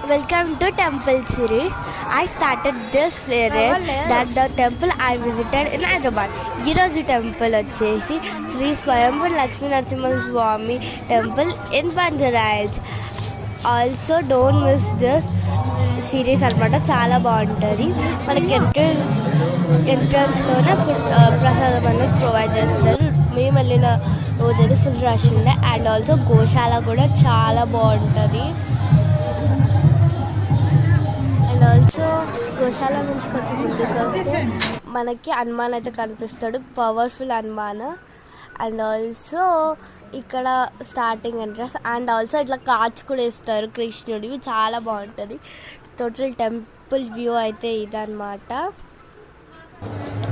Welcome to Temple series. I started this series that the temple I visited in Hyderabad. ఈరోజు temple వచ్చేసి Shri Swayambhu Lakshmi Narasimha Swamy temple in Banjara Hills. Also don't miss this series అనమాట, చాలా బాగుంటుంది. మనకి ఎంట్రన్స్లోనే food ప్రసాదం అనేది ప్రొవైడ్ చేస్తారు. మేము వెళ్ళిన రోజైతే ఫుల్ రష్ ఉండే. అండ్ ఆల్సో గోశాల కూడా చాలా బాగుంటుంది. అండ్ ఆల్సో గోశాల నుంచి కొంచెం ముందుకు వస్తే మనకి హనుమాన్ అయితే కనిపిస్తాడు, పవర్ఫుల్ హనుమాన్. అండ్ ఆల్సో ఇక్కడ స్టార్టింగ్ ఎంట్రన్స్. అండ్ ఆల్సో ఇట్లా కార్డ్స్ కూడా ఇస్తారు కృష్ణుడివి, చాలా బాగుంటుంది. టోటల్ టెంపుల్ వ్యూ అయితే ఇదన్నమాట.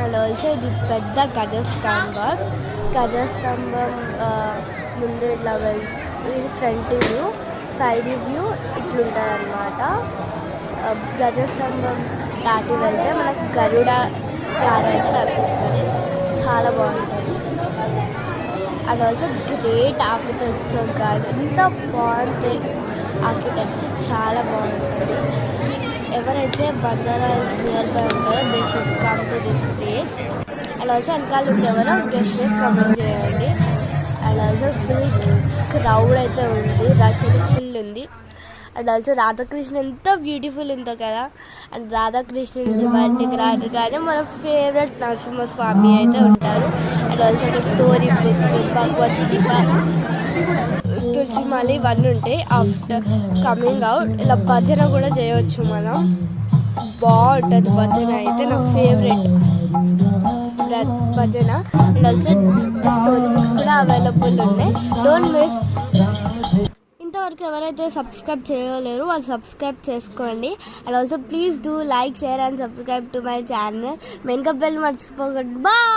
అండ్ ఆల్సో ఇది పెద్ద గజస్తంభం ముందు ఇట్లా ఇది ఫ్రంట్ వ్యూ, సైడ్ వ్యూ ఇట్లుంటుంది అన్నమాట. గజస్తంభం దాటి వెళ్తే మనకు గరుడ యానం అయితే కనిపిస్తుంది, చాలా బాగుంటుంది. అండ్ ఆల్సో గ్రేట్ ఆర్కిటెక్చర్ కాదు, ఎంత బాగుంది ఆర్కిటెక్చర్, చాలా బాగుంటుంది. ఎవరైతే బంజారాహిల్స్ నియర్ బై ఉంటారో they should come to this place. And also వెనకాల ఎవరో గెస్ట్ కమెంట్ చేయండి. అండ్ ఆల్సో ఫుల్ క్రౌడ్ అయితే ఉంది, రష్ అయితే ఫుల్ ఉంది. అండ్ ఆల్సో రాధాకృష్ణ ఎంత బ్యూటిఫుల్ ఉందో కదా. అండ్ రాధాకృష్ణ నుంచి బయటికి రాదు కానీ మన ఫేవరెట్ నరసింహస్వామి అయితే ఉంటారు. అండ్ ఆల్సో అక్కడ స్టోరీ బుక్స్, భగవద్గీత, తులసిమాల ఇవన్నీ ఉంటాయి. ఆఫ్టర్ కమింగ్ అవుట్ ఇలా భజన కూడా చేయవచ్చు మనం, బాగుంటుంది భజన అయితే, నా ఫేవరెట్ భజన. అండ్ ఆల్సో స్టోరీ బుక్స్ కూడా అవైలబుల్ ఉన్నాయి, డోంట్ మిస్. ఇంతవరకు ఎవరైతే సబ్స్క్రైబ్ చేయలేరు వాళ్ళు సబ్స్క్రైబ్ చేసుకోండి. And also please do like, share and subscribe to my channel. మెయిన్గా బెల్ మర్చిపోకండి. బాయ్.